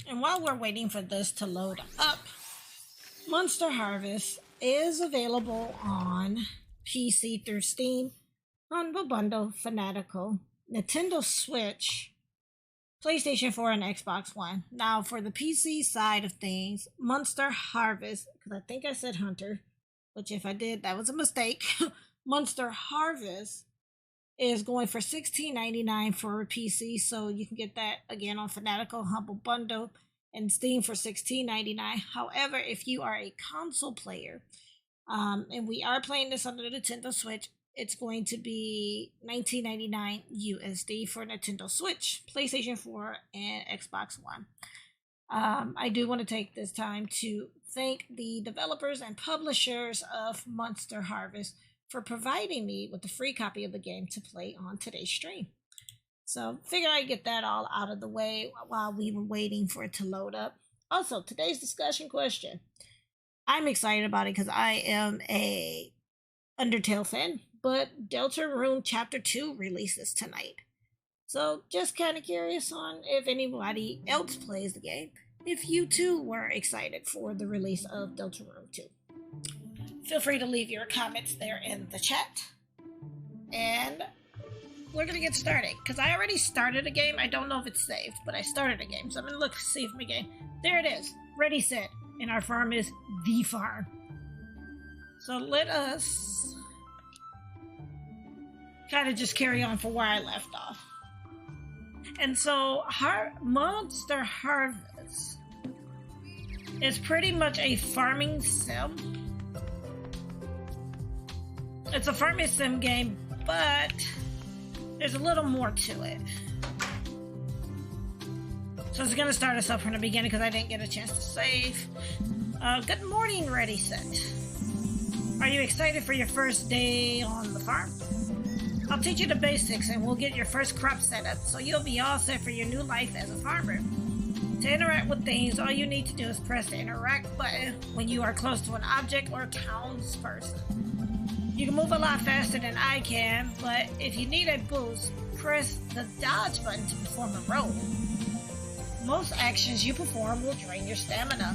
And while we're waiting for this to load up, Monster Harvest is available on PC through Steam, Humble Bundle, Fanatical, Nintendo Switch, PlayStation 4, and Xbox One. Now, for the PC side of things, Monster Harvest, because I think I said Hunter, which if I did, that was a mistake. Monster Harvest is going for $16.99 for a PC, so you can get that again on Fanatical, Humble Bundle, and Steam for $16.99. However, if you are a console player, and we are playing this on the Nintendo Switch, it's going to be $19.99 USD for Nintendo Switch, PlayStation 4, and Xbox One. I do want to take this time to thank the developers and publishers of Monster Harvest for providing me with a free copy of the game to play on today's stream. So figure I'd get that all out of the way while we were waiting for it to load up. Also, today's discussion question. I'm excited about it because I am a Undertale fan, but Deltarune Chapter 2 releases tonight. So just kind of curious on if anybody else plays the game, if you too were excited for the release of Deltarune 2. Feel free to leave your comments there in the chat. And we're going to get started. Because I already started a game. I don't know if it's saved, but I started a game. So I'm going to look to see if my game... There it is. Ready, set. And our farm is the farm. So let us kind of just carry on from where I left off. And so Monster Harvest is pretty much a farming sim. It's a farming sim game, but there's a little more to it. So it's going to start us up from the beginning because I didn't get a chance to save. Good morning, Ready Set. Are you excited for your first day on the farm? I'll teach you the basics and we'll get your first crop set up so you'll be all set for your new life as a farmer. To interact with things, all you need to do is press the interact button when you are close to an object or townsperson. You can move a lot faster than I can, but if you need a boost, press the dodge button to perform a roll. Most actions you perform will drain your stamina.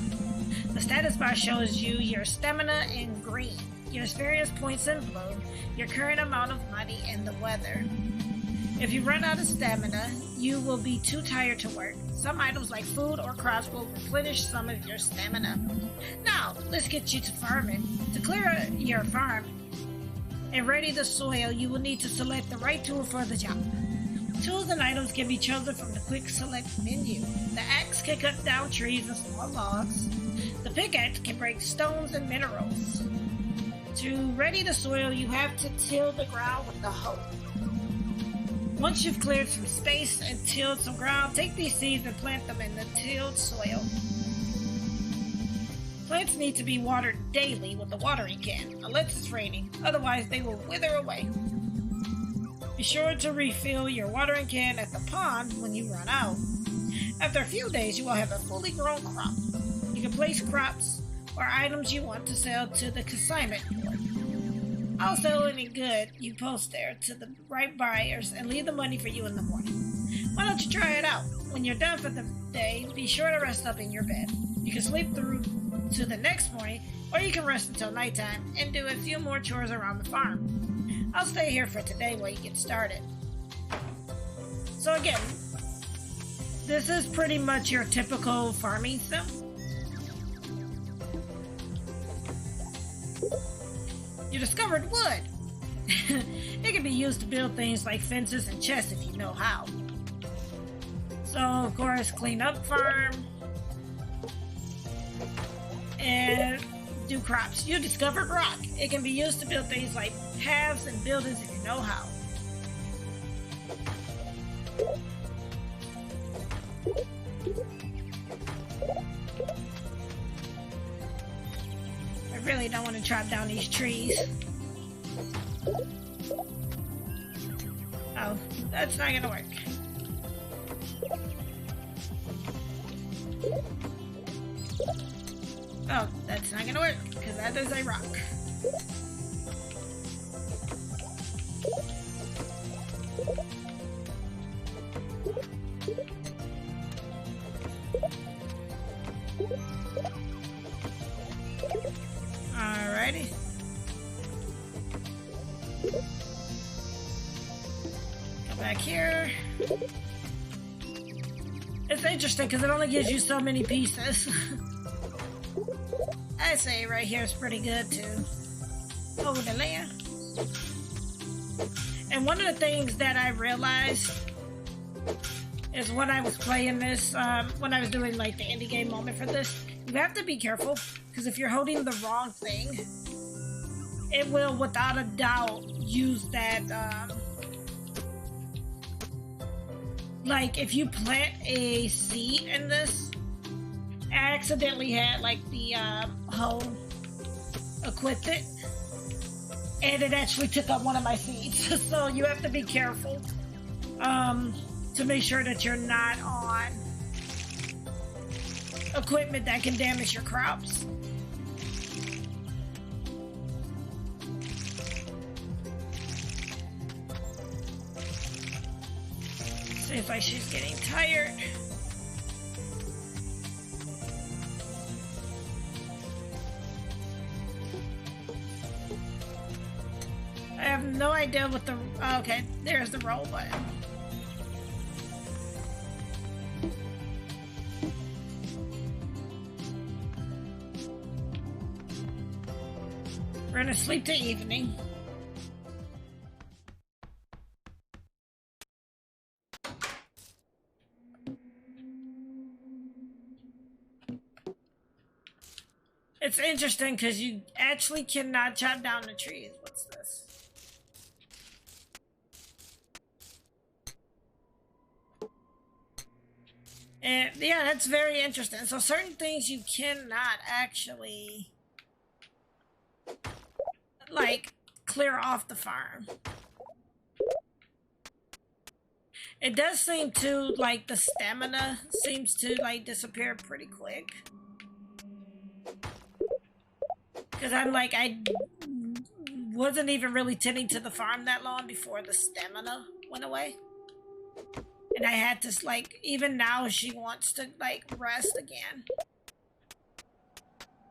The status bar shows you your stamina in green, your experience points in blue, your current amount of money, and the weather. If you run out of stamina, you will be too tired to work. Some items like food or crops will replenish some of your stamina. Now, let's get you to farming. To clear your farm and ready the soil, you will need to select the right tool for the job. Tools and items can be chosen from the quick select menu. The axe can cut down trees and small logs. The pickaxe can break stones and minerals. To ready the soil, you have to till the ground with the hoe. Once you've cleared some space and tilled some ground, take these seeds and plant them in the tilled soil. Plants need to be watered daily with a watering can, unless it's raining, otherwise they will wither away. Be sure to refill your watering can at the pond when you run out. After a few days, you will have a fully grown crop. You can place crops or items you want to sell to the consignment board. I'll sell any good you post there to the right buyers and leave the money for you in the morning. Why don't you try it out? When you're done for the day, be sure to rest up in your bed. You can sleep through to the next morning, or you can rest until nighttime and do a few more chores around the farm. I'll stay here for today while you get started. So again, this is pretty much your typical farming sim. You discovered wood. It can be used to build things like fences and chests if you know how. So, of course, clean up farm and do crops. You discovered rock. It can be used to build things like paths and buildings if you know how. I really don't want to chop down these trees. Oh, that's not gonna work. Oh, that's not gonna work, because that is a rock. Alrighty. Go back here. It's interesting because it only gives you so many pieces. I say right here is pretty good too. Over the layer. And one of the things that I realized is when I was playing this, when I was doing like the indie game moment for this, you have to be careful because if you're holding the wrong thing, it will without a doubt use that, like if you plant a seed in this, I accidentally had like the hoe equipped it, and it actually took up one of my seeds. So you have to be careful to make sure that you're not on equipment that can damage your crops. Seems like she's getting tired. I have no idea what the... Oh, okay, there's the roll button. We're gonna sleep till evening. It's interesting because you actually cannot chop down the trees. What's this? And yeah, that's very interesting. So certain things you cannot actually like clear off the farm. It does seem to like the stamina seems to like disappear pretty quick. Because I'm like, I wasn't even really tending to the farm that long before the stamina went away. And I had to, like, even now she wants to, like, rest again.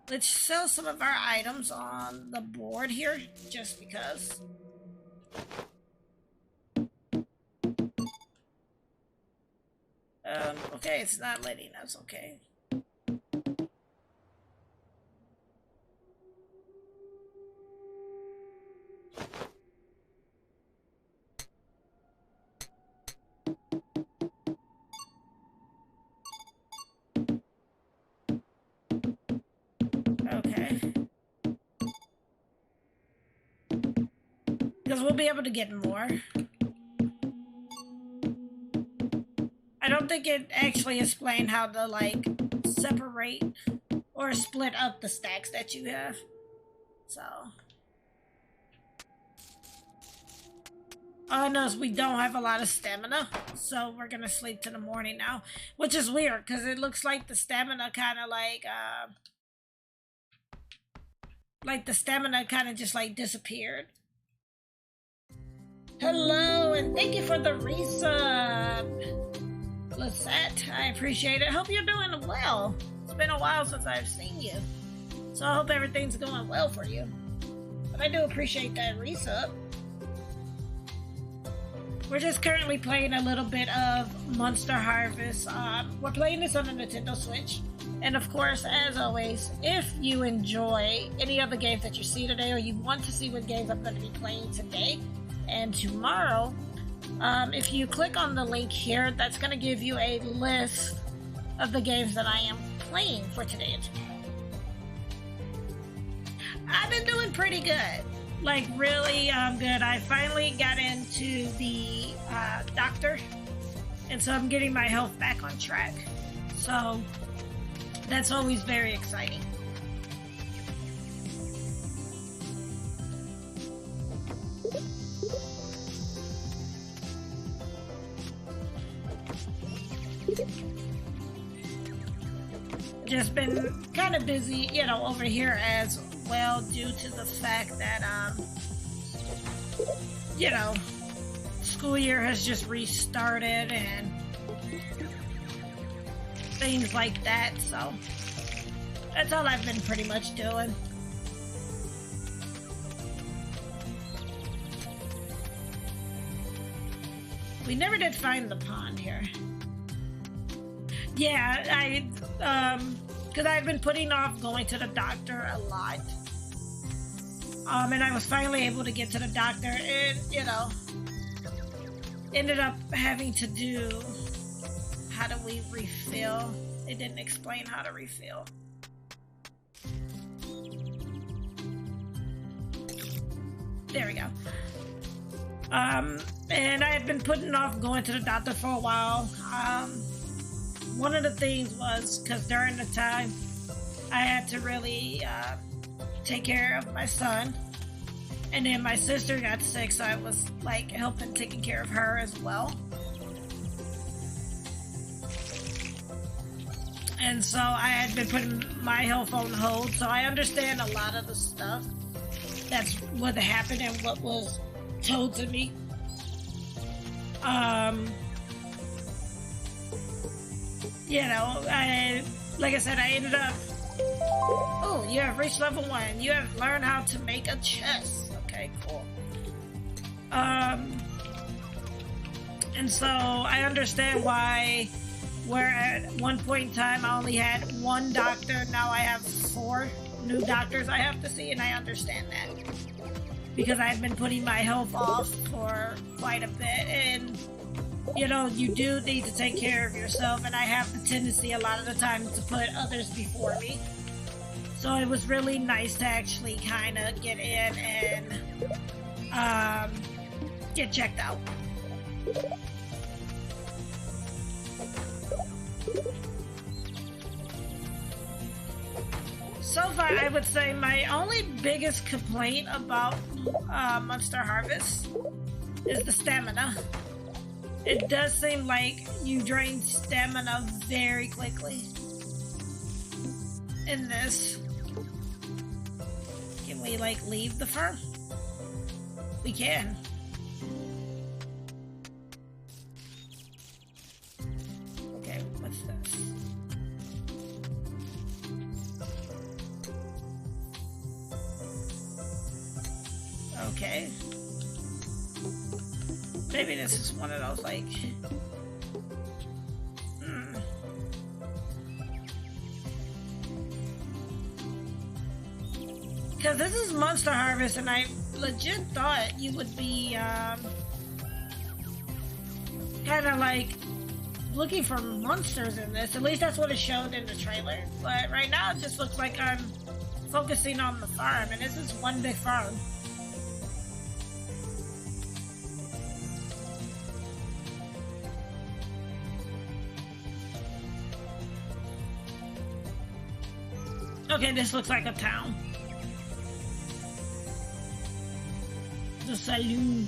Let's sell some of our items on the board here, just because. Okay, it's not letting us, okay. Okay. Because we'll be able to get more. I don't think it actually explained how to, like, separate or split up the stacks that you have. So. All I know is we don't have a lot of stamina, so we're gonna sleep till the morning now. Which is weird, because it looks like the stamina kind of like the stamina kind of just like disappeared. Hello, and thank you for the resub, Lisette. I appreciate it. Hope you're doing well. It's been a while since I've seen you, so I hope everything's going well for you. But I do appreciate that resub. We're just currently playing a little bit of Monset Harvest. We're playing this on the Nintendo Switch. And of course, as always, if you enjoy any of the games that you see today, or you want to see what games I'm going to be playing today and tomorrow, if you click on the link here, that's going to give you a list of the games that I am playing for today and tomorrow. I've been doing pretty good. Like, really good. I finally got into the doctor, and so I'm getting my health back on track. So that's always very exciting. Just been kind of busy, you know, over here as well, due to the fact that, you know, school year has just restarted and things like that, so that's all I've been pretty much doing. We never did find the pond here. Yeah, because I've been putting off going to the doctor a lot. And I was finally able to get to the doctor and, ended up having to do, how do we refill? It didn't explain how to refill. There we go. And I had been putting off going to the doctor for a while. One of the things was because during the time I had to really take care of my son, and then my sister got sick, so I was like helping taking care of her as well. And so I had been putting my health on hold, so I understand a lot of the stuff that's what happened and what was told to me. Like I said, I ended up. Oh, you have reached level 1. You have learned how to make a chest. Okay, cool. And so I understand why, where at one point in time I only had one doctor, now I have 4 new doctors I have to see, and I understand that. Because I've been putting my health off for quite a bit, and you do need to take care of yourself, and I have the tendency a lot of the time to put others before me. So it was really nice to actually kind of get in and get checked out. So far, I would say my only biggest complaint about Monster Harvest is the stamina. It does seem like you drain stamina very quickly in this. Can we, leave the farm? We can. Okay, what's this? Okay. Maybe this is one of those, Because this is Monster Harvest, and I legit thought you would be, kind of looking for monsters in this. At least that's what it showed in the trailer. But right now, it just looks like I'm focusing on the farm, and this is one big farm. Okay, this looks like a town. The saloon.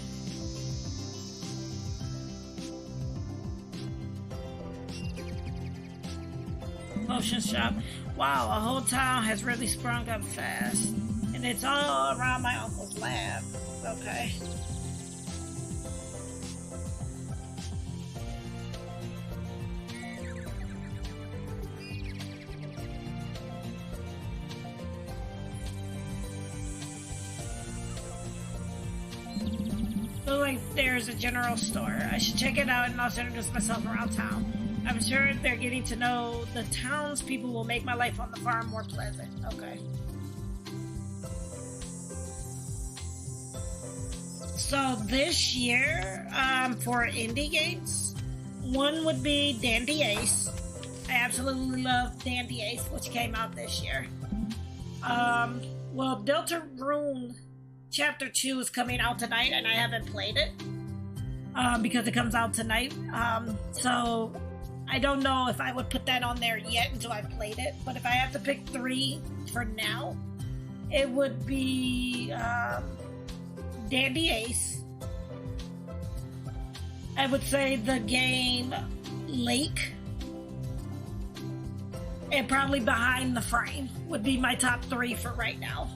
Potion shop. Wow, a whole town has really sprung up fast. And it's all around my uncle's lab. Okay. There's a general store. I should check it out and also introduce myself around town. I'm sure they're getting to know the townspeople will make my life on the farm more pleasant. Okay. So this year, for indie games, one would be Dandy Ace. I absolutely love Dandy Ace, which came out this year. Well, Deltarune Chapter 2 is coming out tonight, and I haven't played it because it comes out tonight. So I don't know if I would put that on there yet until I've played it. But if I have to pick 3 for now, it would be Dandy Ace. I would say the game Lake. And probably Behind the Frame would be my top 3 for right now.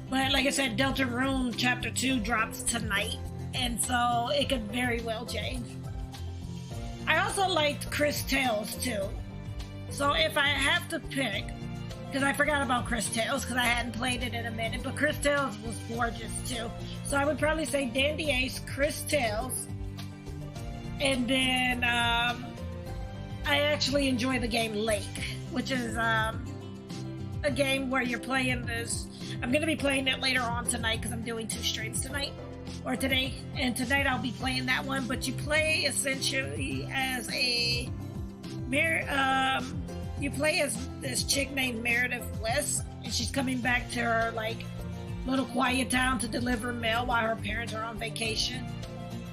But like I said, Deltarune Chapter 2 drops tonight, and so it could very well change. I also liked Chris Tales too. So if I have to pick, because I forgot about Chris Tales because I hadn't played it in a minute. But Chris Tales was gorgeous too. So I would probably say Dandy Ace, Chris Tales, and then I actually enjoy the game Lake, which is a game where you're playing this. I'm going to be playing it later on tonight because I'm doing 2 streams tonight. Or today, and tonight I'll be playing that one. But you play essentially as you play as this chick named Meredith West, and she's coming back to her like little quiet town to deliver mail while her parents are on vacation.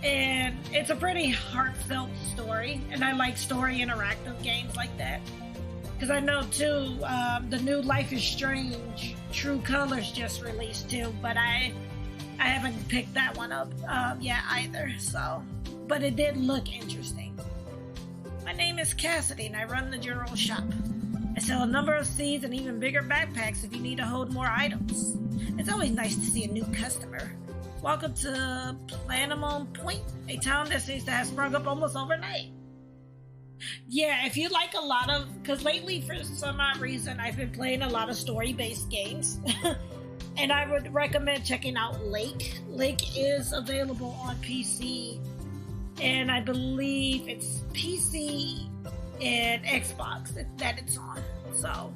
And it's a pretty heartfelt story, and I like story interactive games like that. Because I know too, the new Life is Strange True Colors just released too, but I haven't picked that one up yet either, so. But it did look interesting. My name is Cassidy, and I run the general shop. I sell a number of seeds and even bigger backpacks if you need to hold more items. It's always nice to see a new customer. Welcome to Planamon Point, a town that seems to have sprung up almost overnight. Yeah, if you like a lot of, because lately for some odd reason I've been playing a lot of story-based games. And I would recommend checking out Lake. Lake is available on PC, and I believe it's PC and Xbox that it's on. So,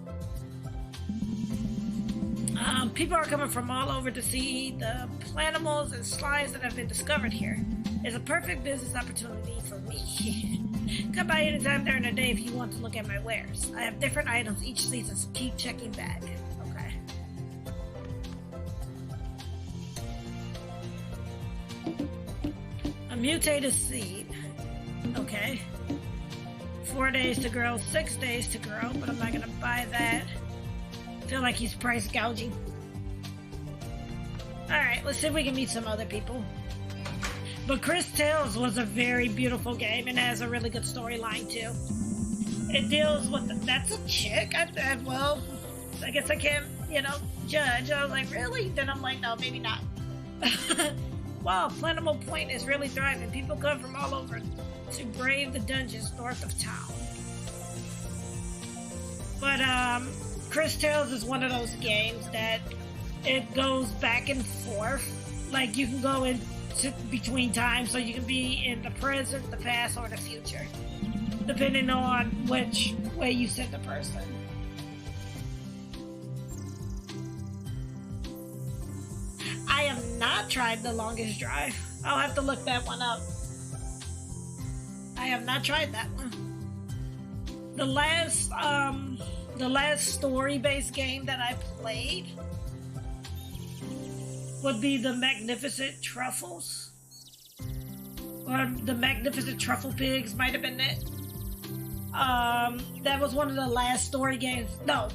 people are coming from all over to see the planimals and slimes that have been discovered here. It's a perfect business opportunity for me. Come by anytime during the day if you want to look at my wares. I have different items each season, so keep checking back. Okay. A mutated seed. Okay. 4 days to grow, 6 days to grow, but I'm not gonna buy that. Feel like he's price gouging. Alright, let's see if we can meet some other people. But Chris Tales was a very beautiful game and has a really good storyline too. It deals with that's a chick? Well, I guess I can't, judge. I was like, really? Then I'm like, no, maybe not. Wow, Planable Point is really thriving. People come from all over to brave the dungeons north of town. But Chris Tales is one of those games that it goes back and forth. Like you can go in between times, so you can be in the present, the past, or the future, depending on which way you send the person. I have not tried The Longest Drive. I'll have to look that one up. I have not tried that one. The last story-based game that I played would be the Magnificent Truffles. Or the Magnificent Truffle Pigs might have been it. That was one of the last story games. No,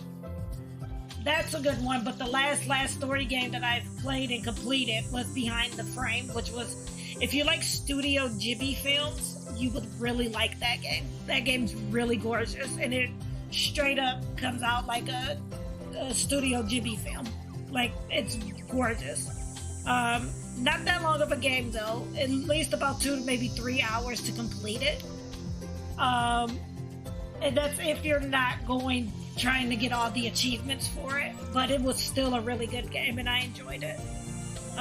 that's a good one, but the last story game that I've played and completed was Behind the Frame, which was, if you like Studio Ghibli films, you would really like that game. That game's really gorgeous, and it straight up comes out like a Studio Ghibli film. Like, it's gorgeous. Not that long of a game though, at least about 2 to maybe 3 hours to complete it. And that's if you're not trying to get all the achievements for it, but it was still a really good game and I enjoyed it.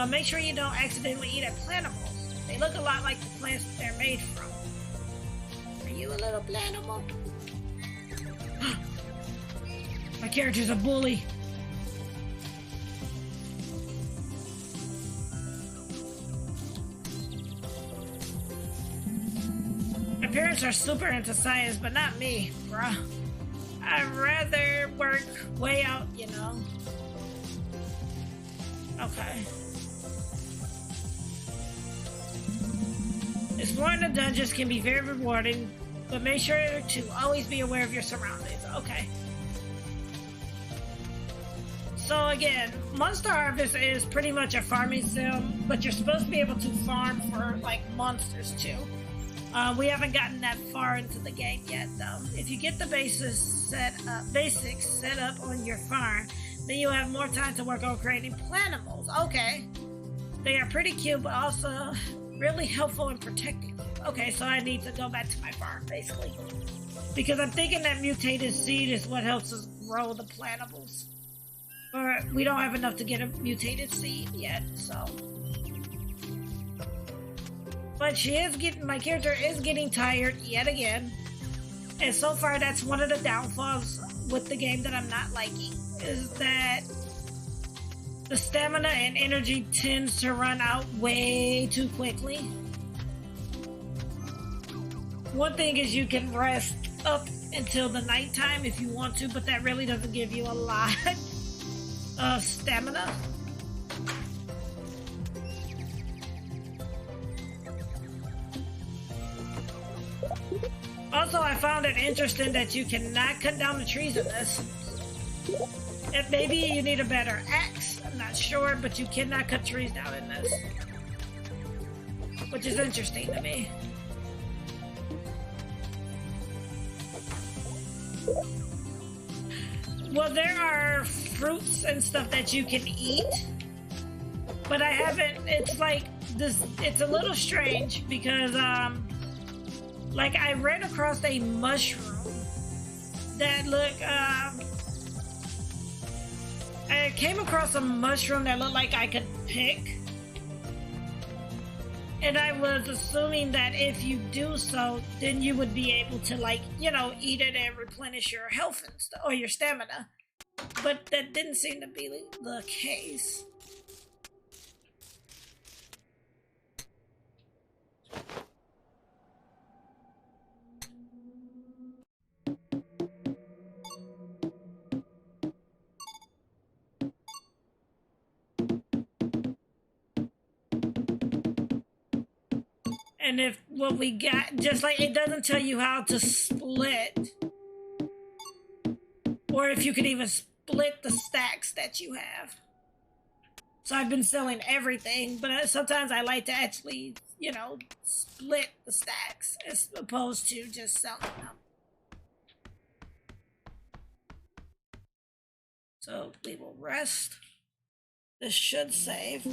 Make sure you don't accidentally eat at plantimals. They look a lot like the plants that they're made from. Are you a little plantimal? My character's a bully. My parents are super into science, but not me, bruh. I'd rather work way out, Okay. Exploring the dungeons can be very rewarding, but make sure to always be aware of your surroundings. Okay. So again, Monster Harvest is pretty much a farming sim, but you're supposed to be able to farm for like monsters too. We haven't gotten that far into the game yet though. If you get the basics set up on your farm, then you'll have more time to work on creating plantimals. Okay. They are pretty cute, but also really helpful in protecting you. Okay, so I need to go back to my farm, basically. Because I'm thinking that mutated seed is what helps us grow the plantables. Or we don't have enough to get a mutated seed yet, so. But my character is getting tired yet again. And so far, that's one of the downfalls with the game that I'm not liking, is that the stamina and energy tends to run out way too quickly. One thing is you can rest up until the nighttime if you want to, but that really doesn't give you a lot of stamina. Also, I found it interesting that you cannot cut down the trees in this. And maybe you need a better axe, I'm not sure, but you cannot cut trees down in this. Which is interesting to me. Well, there are fruits and stuff that you can eat, but I haven't, it's like this, it's a little strange because, like I ran across a mushroom that looked, I came across a mushroom that looked like I could pick. And I was assuming that if you do so, then you would be able to, like, you know, eat it and replenish your health and stuff, or your stamina. But that didn't seem to be the case. And if what we got, just like it doesn't tell you how to split, or if you can even split the stacks that you have. So I've been selling everything, but sometimes I like to actually, you know, split the stacks as opposed to just selling them. So we will rest. This should save.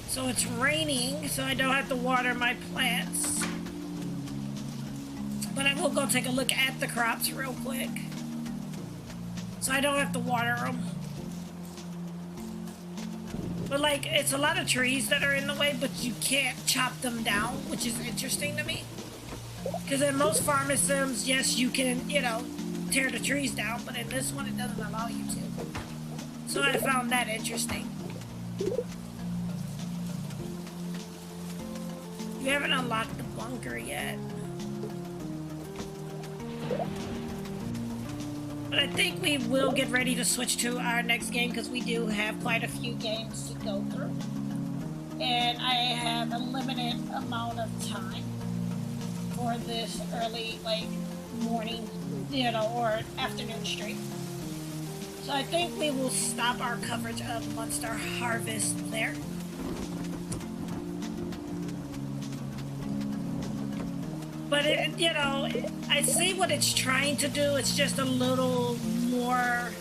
So it's raining, so I don't have to water my plants. But I will go take a look at the crops real quick. So I don't have to water them. But like, it's a lot of trees that are in the way, but you can't chop them down, which is interesting to me. Because in most farming sims, yes, you can, you know, tear the trees down, but in this one, it doesn't allow you to. So I found that interesting. You haven't unlocked the bunker yet. But I think we will get ready to switch to our next game because we do have quite a few games to go through. And I have a limited amount of time for this early, like, morning, you know, or afternoon stream. So I think we will stop our coverage of Monset Harvest there. But, it, you know, I see what it's trying to do. It's just a little more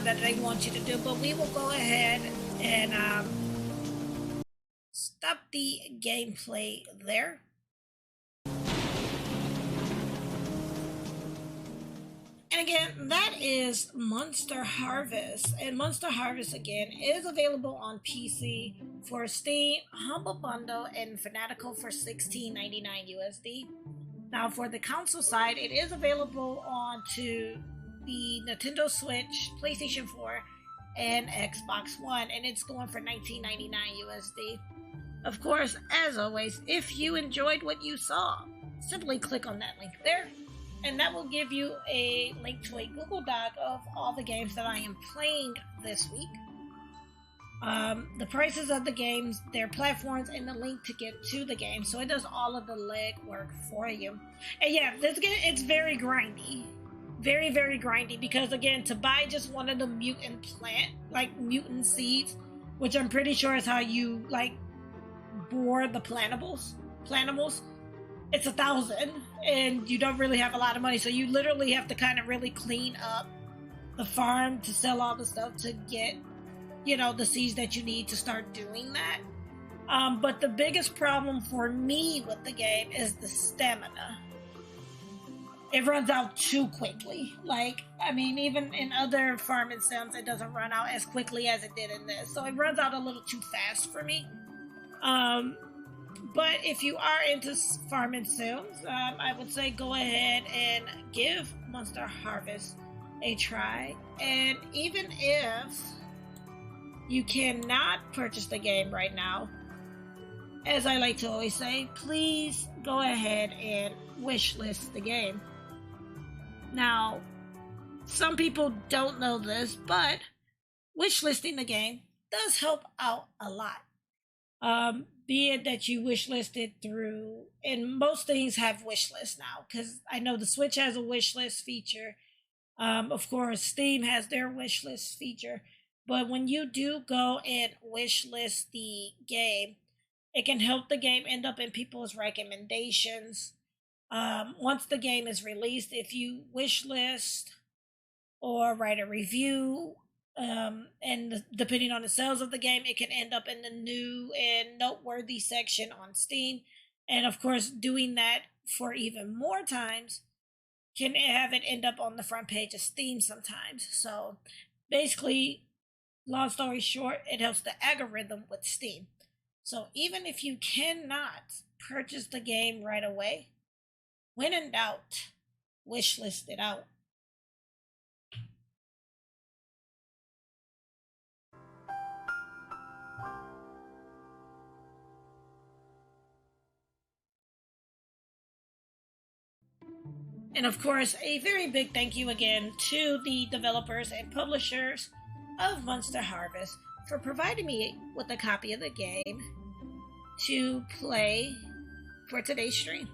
that they want you to do. But we will go ahead and stop the gameplay there. And again, that is Monset Harvest. And Monset Harvest, again, is available on PC for Steam, Humble Bundle, and Fanatical for $16.99 USD. Now, for the console side, it is available onto the Nintendo Switch, PlayStation 4, and Xbox One, and it's going for $19.99 USD. Of course, as always, if you enjoyed what you saw, simply click on that link there. And that will give you a link to a Google Doc of all the games that I am playing this week. The prices of the games, their platforms, and the link to get to the game. So it does all of the legwork for you. And yeah, this game, it's very grindy. Very, very grindy. Because again, to buy just one of the mutant mutant seeds, which I'm pretty sure is how you, like, bore the plantables, it's 1,000, and you don't really have a lot of money, so you literally have to kind of really clean up the farm to sell all the stuff to get the seeds that you need to start doing that. But the biggest problem for me with the game is the stamina. It runs out too quickly. Even in other farming sims, it doesn't run out as quickly as it did in this. So it runs out a little too fast for me. But if you are into farming sims, I would say go ahead and give Monster Harvest a try. And even if you cannot purchase the game right now, as I like to always say, please go ahead and wishlist the game. Now, some people don't know this, but wishlisting the game does help out a lot. Be it that you wishlisted through, and most things have wishlist now, because I know the Switch has a wishlist feature. Of course, Steam has their wishlist feature. But when you do go and wishlist the game, it can help the game end up in people's recommendations. Once the game is released, if you wishlist or write a review, and depending on the sales of the game, it can end up in the new and noteworthy section on Steam. And of course, doing that for even more times can have it end up on the front page of Steam sometimes. So basically, long story short, it helps the algorithm with Steam. So even if you cannot purchase the game right away, when in doubt, wishlist it out. And of course, a very big thank you again to the developers and publishers of Monster Harvest for providing me with a copy of the game to play for today's stream.